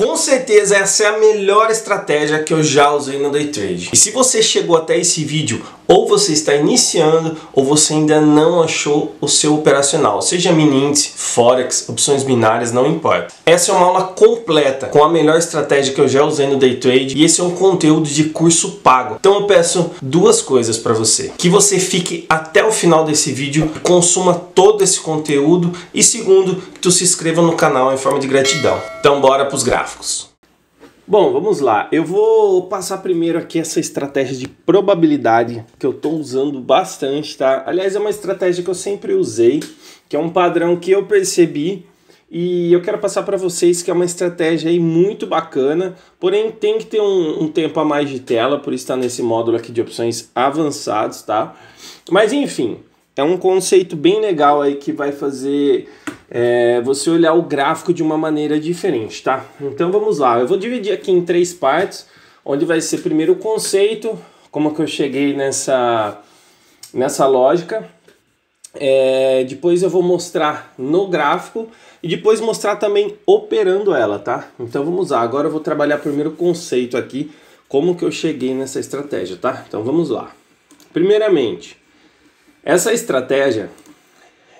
Com certeza essa é a melhor estratégia que eu já usei no Day Trade. E se você chegou até esse vídeo, ou você está iniciando, ou você ainda não achou o seu operacional, seja mini índice, forex, opções binárias, não importa. Essa é uma aula completa com a melhor estratégia que eu já usei no Day Trade, e esse é um conteúdo de curso pago. Então eu peço duas coisas para você: que você fique até o final desse vídeo, consuma todo esse conteúdo, e segundo, que tu se inscreva no canal em forma de gratidão. Então bora para os gráficos. Bom, vamos lá. Eu vou passar primeiro aqui essa estratégia de probabilidade que eu estou usando bastante, tá? Aliás, é uma estratégia que eu sempre usei, que é um padrão que eu percebi, e eu quero passar para vocês que é uma estratégia aí muito bacana, porém tem que ter um tempo a mais de tela, por estar nesse módulo aqui de opções avançados, tá? Mas enfim, é um conceito bem legal aí que vai fazer você olhar o gráfico de uma maneira diferente, tá? Então vamos lá, eu vou dividir aqui em três partes, onde vai ser primeiro o conceito, como que eu cheguei nessa lógica, depois eu vou mostrar no gráfico e depois mostrar também operando ela, tá? Então vamos lá, agora eu vou trabalhar primeiro o conceito aqui, como que eu cheguei nessa estratégia, tá? Então vamos lá. Primeiramente, essa estratégia,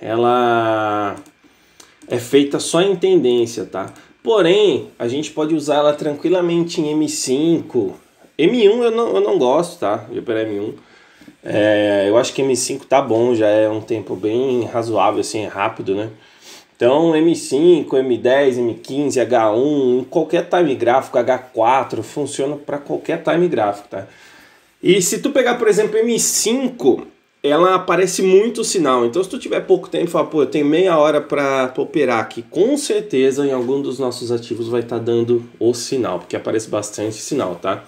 ela é feita só em tendência, tá? Porém, a gente pode usar ela tranquilamente em M5. M1 eu não gosto, tá? De operar M1. Eu acho que M5 tá bom, já é um tempo bem razoável, assim, é rápido, né? Então M5, M10, M15, H1, qualquer time gráfico, H4, funciona para qualquer time gráfico, tá? E se tu pegar, por exemplo, M5, ela aparece muito o sinal. Então se tu tiver pouco tempo e falar, pô, eu tenho meia hora para operar aqui, com certeza em algum dos nossos ativos vai estar dando o sinal, porque aparece bastante sinal, tá?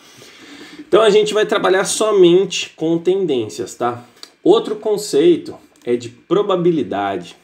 Então a gente vai trabalhar somente com tendências, tá? Outro conceito é de probabilidade.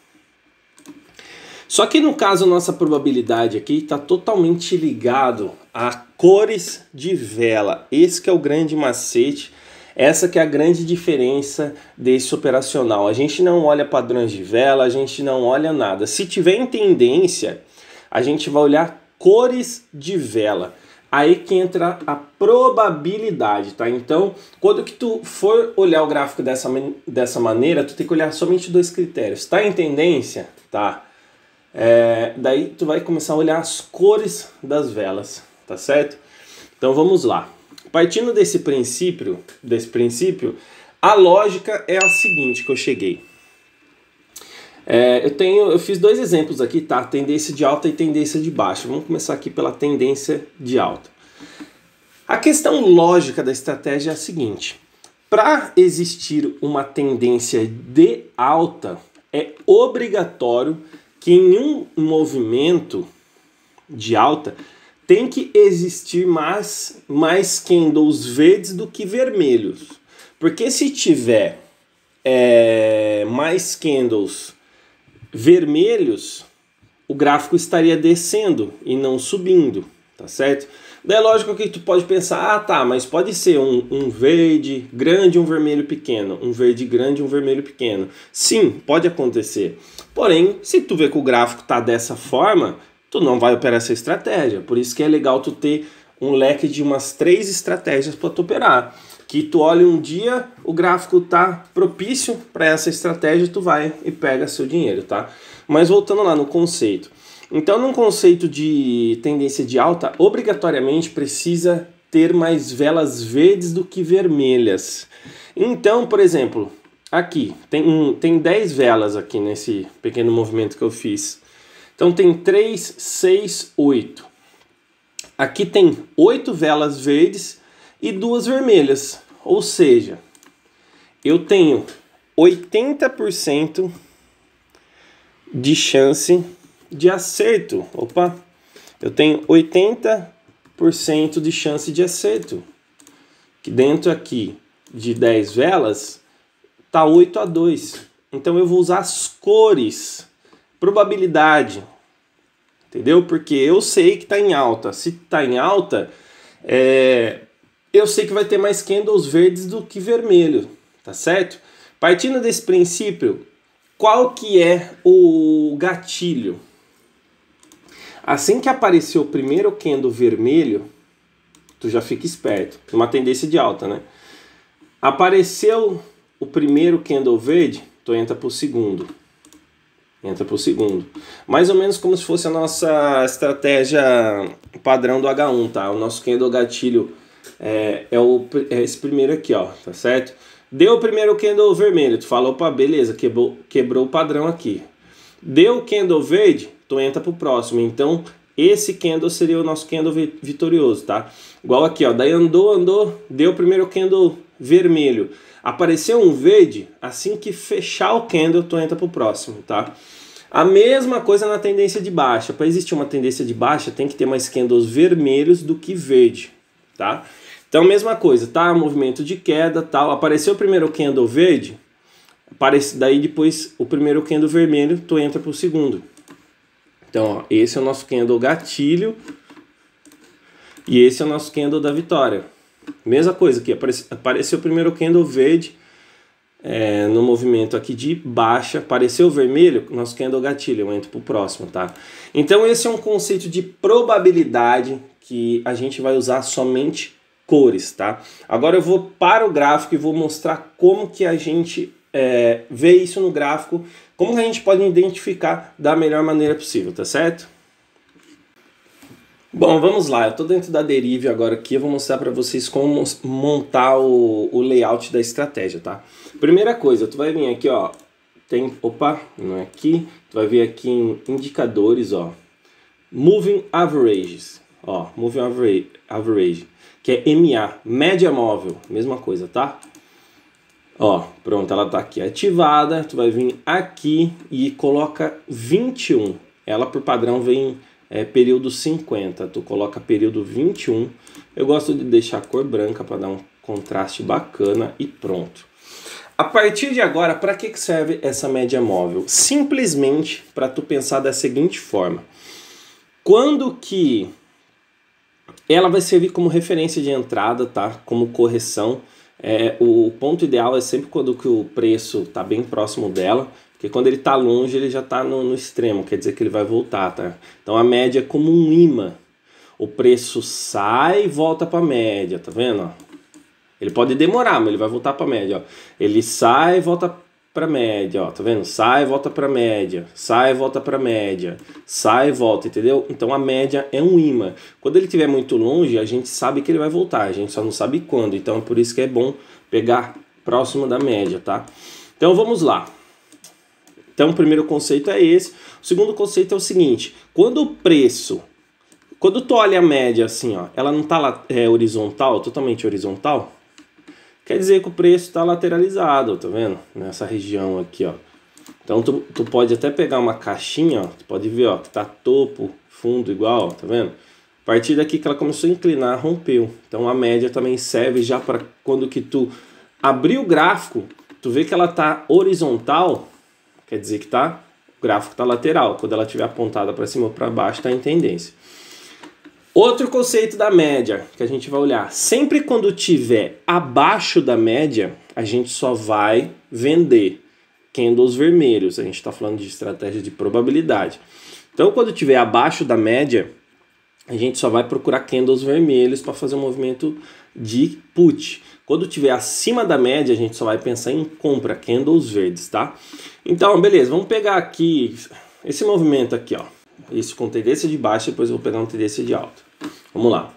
Só que no caso, nossa probabilidade aqui está totalmente ligado a cores de vela. Esse que é o grande macete, essa que é a grande diferença desse operacional. A gente não olha padrões de vela, a gente não olha nada. Se tiver em tendência, a gente vai olhar cores de vela. Aí que entra a probabilidade, tá? Então, quando que tu for olhar o gráfico dessa maneira, tu tem que olhar somente dois critérios. Tá em tendência? Tá. Daí tu vai começar a olhar as cores das velas, tá certo? Então vamos lá. Partindo desse princípio, a lógica é a seguinte que eu cheguei. Eu fiz dois exemplos aqui, tá? Tendência de alta e tendência de baixa. Vamos começar aqui pela tendência de alta. A questão lógica da estratégia é a seguinte: para existir uma tendência de alta, é obrigatório que em um movimento de alta tem que existir mais candles verdes do que vermelhos. Porque se tiver mais candles vermelhos, o gráfico estaria descendo e não subindo, tá certo? Daí é lógico que tu pode pensar, ah tá, mas pode ser um verde grande e um vermelho pequeno, um verde grande e um vermelho pequeno. Sim, pode acontecer. Porém, se tu vê que o gráfico tá dessa forma, tu não vai operar essa estratégia. Por isso que é legal tu ter um leque de umas 3 estratégias para tu operar. Que tu olha um dia, o gráfico tá propício para essa estratégia, tu vai e pega seu dinheiro, tá? Mas voltando lá no conceito. Então, num conceito de tendência de alta, obrigatoriamente precisa ter mais velas verdes do que vermelhas. Então, por exemplo, aqui tem 10 velas aqui nesse pequeno movimento que eu fiz. Então tem 3, 6, 8. Aqui tem 8 velas verdes e 2 vermelhas. Ou seja, eu tenho 80% de chance de acerto. Opa! Eu tenho 80% de chance de acerto. Que dentro aqui de 10 velas tá 8-2. Então eu vou usar as cores. Probabilidade. Entendeu? Porque eu sei que está em alta. Se está em alta, eu sei que vai ter mais candles verdes do que vermelho. Tá certo? Partindo desse princípio, qual que é o gatilho? Assim que apareceu o primeiro candle vermelho, tu já fica esperto. Uma tendência de alta, né? Apareceu o primeiro candle verde, tu entra pro segundo. Entra pro segundo. Mais ou menos como se fosse a nossa estratégia padrão do H1, tá? O nosso candle gatilho é esse primeiro aqui, ó, tá certo? Deu o primeiro candle vermelho, tu fala, opa, beleza, quebrou o padrão aqui. Deu o candle verde, tu entra pro próximo. Então, esse candle seria o nosso candle vitorioso, tá? Igual aqui, ó, daí andou, deu o primeiro candle vermelho. Apareceu um verde, assim que fechar o candle, tu entra pro próximo, tá? A mesma coisa na tendência de baixa. Para existir uma tendência de baixa, tem que ter mais candles vermelhos do que verde, tá? Então, mesma coisa, tá? Movimento de queda, tal. Apareceu o primeiro candle verde, daí depois o primeiro candle vermelho, tu entra pro segundo. Então, ó, esse é o nosso candle gatilho e esse é o nosso candle da vitória. Mesma coisa aqui, apareceu o primeiro candle verde no movimento aqui de baixa, apareceu o vermelho, nosso candle gatilho, eu entro pro próximo, tá? Então esse é um conceito de probabilidade que a gente vai usar somente cores, tá? Agora eu vou para o gráfico e vou mostrar como que a gente vê isso no gráfico, como que a gente pode identificar da melhor maneira possível, tá certo? Bom, vamos lá, eu estou dentro da Derive agora aqui, eu vou mostrar para vocês como montar o layout da estratégia, tá? Primeira coisa, tu vai vir aqui, ó, não é aqui, tu vai vir aqui em indicadores, ó, Moving Averages, ó, Moving Average, que é MA, média móvel, mesma coisa, tá? Ó, pronto, ela tá aqui ativada, tu vai vir aqui e coloca 21, ela por padrão vem... período 50, tu coloca período 21, eu gosto de deixar a cor branca para dar um contraste bacana e pronto. A partir de agora, para que serve essa média móvel? Simplesmente para tu pensar da seguinte forma, quando que ela vai servir como referência de entrada, tá? Como correção, o ponto ideal é sempre quando que o preço está bem próximo dela, porque quando ele está longe, ele já está no extremo, quer dizer que ele vai voltar, tá? Então a média é como um imã. O preço sai e volta para a média, tá vendo? Ó? Ele pode demorar, mas ele vai voltar para a média. Ó. Ele sai e volta para a média, ó, tá vendo? Sai e volta para a média, sai e volta para a média, sai e volta, entendeu? Então a média é um imã. Quando ele estiver muito longe, a gente sabe que ele vai voltar, a gente só não sabe quando. Então é por isso que é bom pegar próximo da média, tá? Então vamos lá. Então, o primeiro conceito é esse. O segundo conceito é o seguinte. Quando tu olha a média assim, ó, ela não está horizontal, totalmente horizontal, quer dizer que o preço está lateralizado, tá vendo? Nessa região aqui, ó. Então, tu pode até pegar uma caixinha, ó, tu pode ver, ó, que tá topo, fundo igual, ó, tá vendo? A partir daqui que ela começou a inclinar, rompeu. Então, a média também serve já para quando que tu abrir o gráfico, tu vê que ela tá horizontal, quer dizer que o gráfico está lateral. Quando ela estiver apontada para cima ou para baixo, está em tendência. Outro conceito da média que a gente vai olhar. Sempre quando tiver abaixo da média, a gente só vai vender candles vermelhos. A gente está falando de estratégia de probabilidade. Então, quando tiver abaixo da média, a gente só vai procurar candles vermelhos para fazer um movimento de put. Quando tiver acima da média, a gente só vai pensar em compra, candles verdes, tá? Então, beleza, vamos pegar aqui esse movimento aqui, ó. Isso com tendência de baixa, depois eu vou pegar uma tendência de alta. Vamos lá.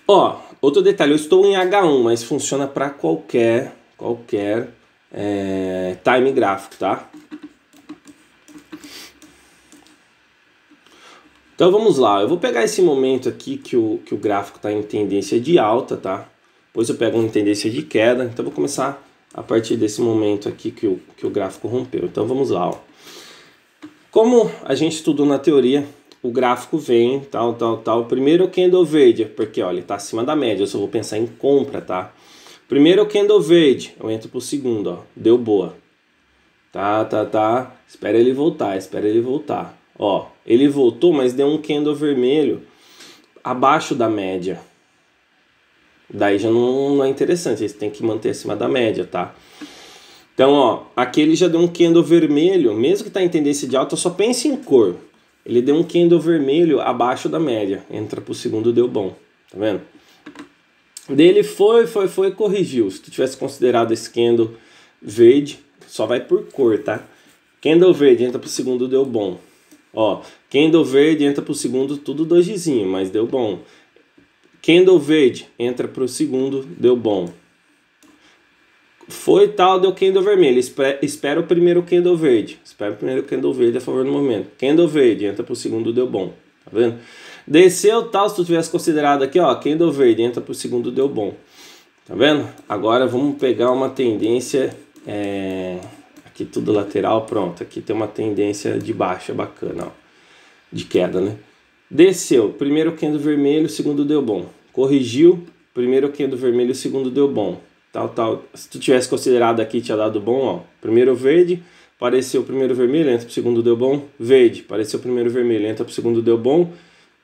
Ó, outro detalhe, eu estou em H1, mas funciona para qualquer time gráfico, tá? Então vamos lá, eu vou pegar esse momento aqui que o gráfico está em tendência de alta, tá? Depois eu pego uma tendência de queda, então eu vou começar a partir desse momento aqui que o gráfico rompeu. Então vamos lá, ó. Como a gente estudou na teoria, o gráfico vem, tal. Primeiro o candle verde, porque ó, ele está acima da média, eu só vou pensar em compra, tá? Primeiro o candle verde, eu entro pro segundo, ó, deu boa. Tá, espera ele voltar. Ó, ele voltou, mas deu um candle vermelho abaixo da média. Daí já não é interessante, você tem que manter acima da média, tá? Então, ó, aqui ele já deu um candle vermelho, mesmo que tá em tendência de alta, só pense em cor. ele deu um candle vermelho abaixo da média, entra pro segundo, deu bom, tá vendo? Dele foi, corrigiu. Se tu tivesse considerado esse candle verde, só vai por cor, tá? Candle verde entra pro segundo, deu bom. Ó, candle verde entra pro segundo, tudo dojizinho, mas deu bom. Candle verde entra pro segundo, deu bom. Foi tal, deu candle vermelho. Espera o primeiro candle verde. Espera o primeiro candle verde a favor do movimento. Candle verde entra pro segundo, deu bom. Tá vendo? Desceu tal, se tu tivesse considerado aqui, ó, candle verde entra pro segundo, deu bom. Tá vendo? Agora vamos pegar uma tendência, aqui tudo lateral, pronto. Aqui tem uma tendência de baixa bacana, ó, de queda, né? Desceu, primeiro candle vermelho, segundo deu bom. Corrigiu, primeiro candle vermelho, segundo deu bom. Tal. Se tu tivesse considerado aqui, tinha dado bom, ó. Primeiro verde, apareceu o primeiro vermelho, entra pro segundo, deu bom. Verde, apareceu o primeiro vermelho, entra pro segundo, deu bom.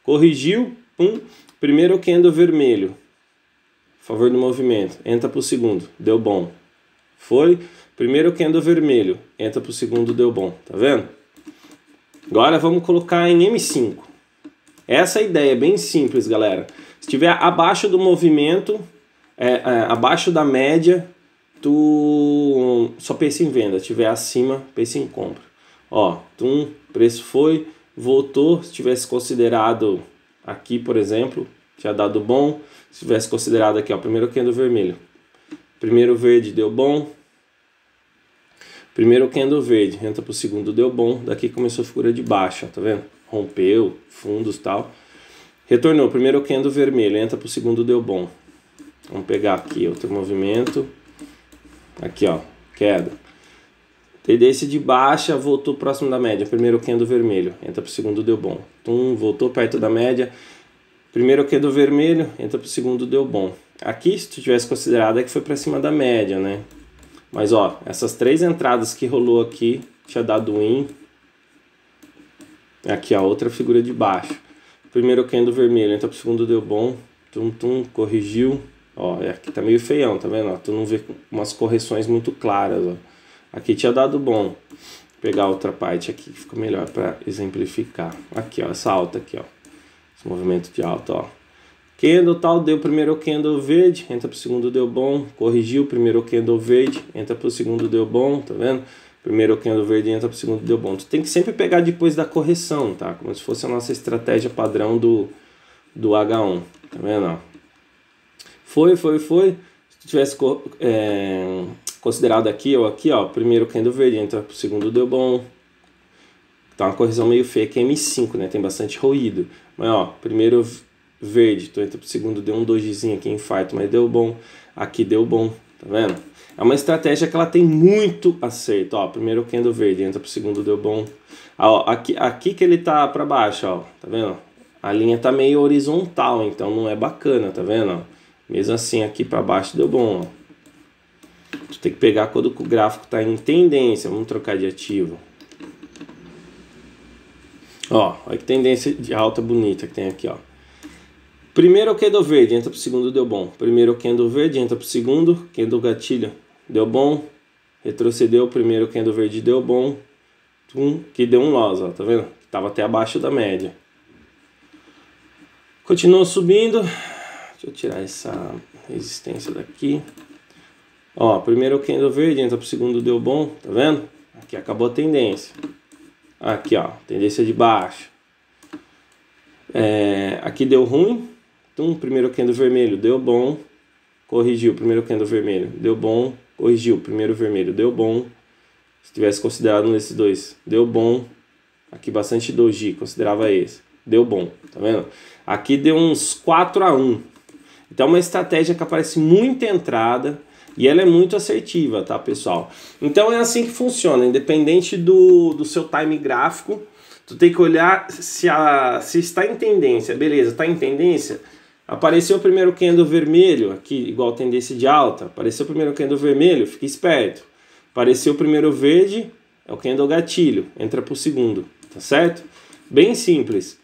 Corrigiu, pum. Primeiro candle vermelho, a favor do movimento, entra pro segundo, deu bom. Foi, primeiro candle vermelho, entra pro segundo, deu bom. Tá vendo? Agora vamos colocar em M5. Essa é a ideia, bem simples, galera. Se estiver abaixo do movimento, abaixo da média, tu só pensa em venda. Se estiver acima, pensa em compra. Ó, preço foi, voltou. Se tivesse considerado aqui, por exemplo, tinha dado bom. Se tivesse considerado aqui, ó, primeiro candle vermelho, primeiro verde deu bom. Primeiro candle verde, entra pro segundo, deu bom. Daqui começou a figura de baixa, tá vendo? Rompeu, fundos e tal. Retornou, primeiro candle vermelho, entra pro segundo, deu bom. Vamos pegar aqui outro movimento. Aqui, ó, queda. Tendência de baixa, voltou próximo da média. Primeiro candle vermelho, entra pro segundo, deu bom. Voltou perto da média. Primeiro candle vermelho, entra pro segundo, deu bom. Aqui, se tu tivesse considerado, é que foi para cima da média, né? Mas, ó, essas três entradas que rolou aqui, tinha dado win. Aqui, ó, outra figura de baixo. Primeiro candle vermelho, entra pro segundo, deu bom. Corrigiu. Ó, aqui tá meio feião, tá vendo? Ó, tu não vê umas correções muito claras, ó. Aqui tinha dado bom. Vou pegar outra parte aqui, que ficou melhor para exemplificar. Aqui, ó, essa alta aqui, ó. Esse movimento de alta, ó. Candle tal, deu primeiro candle verde, entra pro segundo, deu bom. Corrigiu, primeiro candle verde, entra pro segundo, deu bom, tá vendo? Primeiro candle verde, entra pro segundo, deu bom. Tu tem que sempre pegar depois da correção, tá? Como se fosse a nossa estratégia padrão do H1, tá vendo, ó? Foi. Se tu tivesse considerado aqui ou aqui, ó, primeiro candle verde, entra pro segundo, deu bom. Tá uma correção meio feia, que é M5, né? Tem bastante ruído. Mas, ó, primeiro verde, tu entra pro segundo, deu um dojizinho aqui, infarto, mas deu bom. Aqui deu bom, tá vendo? É uma estratégia que ela tem muito acerto, ó. Primeiro candle verde, entra pro segundo, deu bom. Ó, aqui que ele tá pra baixo, ó, tá vendo? A linha tá meio horizontal, então não é bacana, tá vendo? Ó? Mesmo assim, aqui pra baixo deu bom, ó. Tu tem que pegar quando o gráfico tá em tendência. Vamos trocar de ativo. Ó, olha que tendência de alta bonita que tem aqui, ó. Primeiro candle verde, entra pro segundo, deu bom. Primeiro candle verde, entra pro segundo, candle gatilho, deu bom. Retrocedeu, primeiro candle verde, deu bom. Que deu um loss, ó, tá vendo? Tava até abaixo da média. Continuou subindo. Deixa eu tirar essa resistência daqui. Ó, primeiro candle verde, entra pro segundo, deu bom, tá vendo? Aqui acabou a tendência. Aqui, ó, tendência de baixo. Aqui deu ruim. Primeiro candle vermelho, deu bom. Corrigiu, primeiro candle vermelho, deu bom. Corrigiu, primeiro vermelho, deu bom. Se tivesse considerado nesses dois, deu bom. Aqui bastante doji, considerava esse. Deu bom, tá vendo? Aqui deu uns 4-1. Então é uma estratégia que aparece muita entrada e ela é muito assertiva, tá, pessoal? Então é assim que funciona, independente do seu time gráfico, tu tem que olhar se está em tendência. Beleza, está em tendência? Apareceu o primeiro candle vermelho, aqui igual tendência de alta. Apareceu o primeiro candle vermelho, fica esperto. Apareceu o primeiro verde, é o candle gatilho, entra pro segundo, tá certo? Bem simples.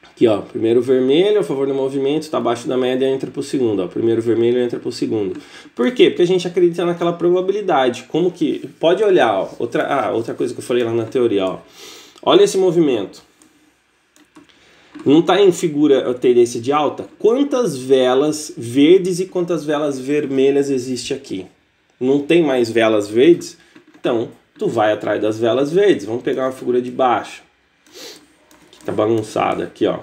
Aqui, ó, primeiro vermelho a favor do movimento, tá abaixo da média, entra pro segundo, ó. Primeiro vermelho entra pro segundo. Por quê? Porque a gente acredita naquela probabilidade. Como que... Pode olhar, ó. Outra coisa que eu falei lá na teoria, ó. Olha esse movimento. Não está em figura tendência de alta? Quantas velas verdes e quantas velas vermelhas existe aqui? Não tem mais velas verdes? Então, tu vai atrás das velas verdes. Vamos pegar uma figura de baixo. Que tá bagunçada aqui, ó.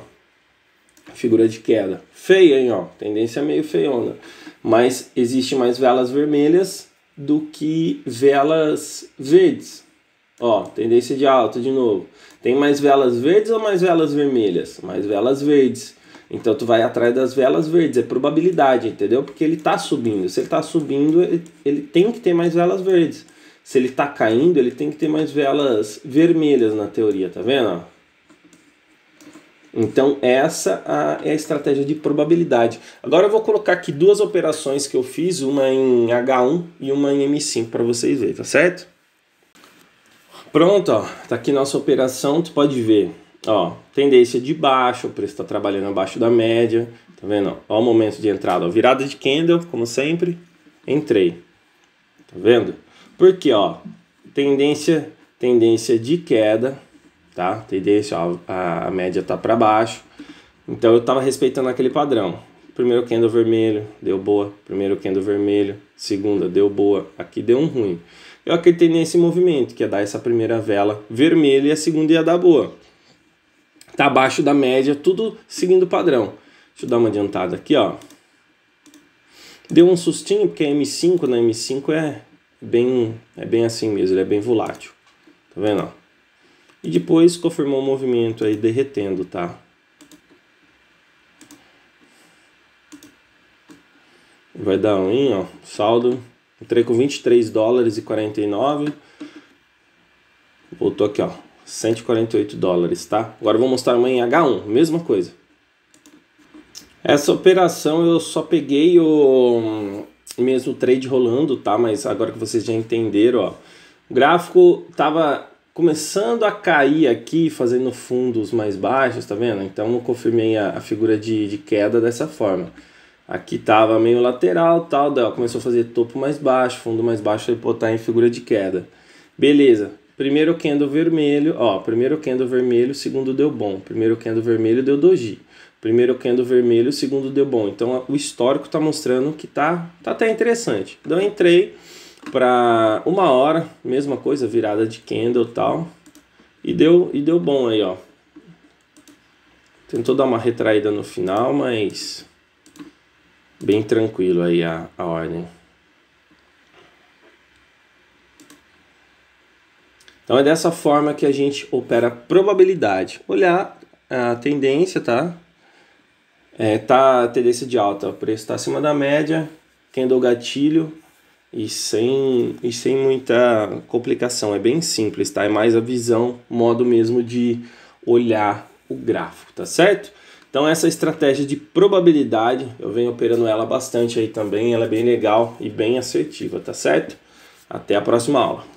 Figura de queda. Feia, hein, ó. Tendência meio feiona. Mas existe mais velas vermelhas do que velas verdes. Ó, tendência de alta de novo. Tem mais velas verdes ou mais velas vermelhas? Mais velas verdes. Então tu vai atrás das velas verdes, é probabilidade, entendeu? Porque ele tá subindo. Se ele tá subindo, ele tem que ter mais velas verdes. Se ele tá caindo, ele tem que ter mais velas vermelhas na teoria, tá vendo? Então essa é a estratégia de probabilidade. Agora eu vou colocar aqui duas operações que eu fiz, uma em H1 e uma em M5 para vocês verem, tá certo? Pronto, ó, tá aqui nossa operação, tu pode ver, ó, tendência de baixo, o preço está trabalhando abaixo da média, tá vendo? Ó, o momento de entrada, ó, virada de candle, como sempre, entrei, tá vendo? Porque, ó, tendência de queda, tá? Tendência, ó, a média tá para baixo, então eu tava respeitando aquele padrão. Primeiro candle vermelho, deu boa, primeiro candle vermelho, segunda, deu boa, aqui deu um ruim. Eu acreditei nesse movimento, que ia dar essa primeira vela vermelha e a segunda ia dar boa. Tá abaixo da média, tudo seguindo o padrão. Deixa eu dar uma adiantada aqui, ó. Deu um sustinho, porque a M5, na M5 é bem assim mesmo, ele é bem volátil. Tá vendo, ó? E depois confirmou o movimento aí derretendo, tá? Vai dar um, ó, saldo. Entrei com 23 dólares e 49. Voltou aqui, ó, 148 dólares, tá? Agora eu vou mostrar uma em H1, mesma coisa. Essa operação eu só peguei o mesmo trade rolando, tá? Mas agora que vocês já entenderam, ó, o gráfico tava começando a cair aqui, fazendo fundos mais baixos, tá vendo? Então eu confirmei a figura de queda dessa forma. Aqui tava meio lateral, tal, daí, ó, começou a fazer topo mais baixo, fundo mais baixo, e botar em figura de queda. Beleza. Primeiro candle vermelho, ó, primeiro candle vermelho, segundo deu bom. Primeiro candle vermelho deu doji. Primeiro candle vermelho, segundo deu bom. Então o histórico tá mostrando que tá até interessante. Então eu entrei para 1 hora, mesma coisa, virada de candle, tal, e deu bom aí, ó. Tentou dar uma retraída no final, mas bem tranquilo aí a ordem. Então é dessa forma que a gente opera a probabilidade. Olhar a tendência, tá? Tá a tendência de alta, o preço está acima da média, candle gatilho e sem muita complicação. É bem simples, tá? É mais a visão, modo mesmo de olhar o gráfico, tá certo? Então essa estratégia de probabilidade, eu venho operando ela bastante aí também, ela é bem legal e bem assertiva, tá certo? Até a próxima aula.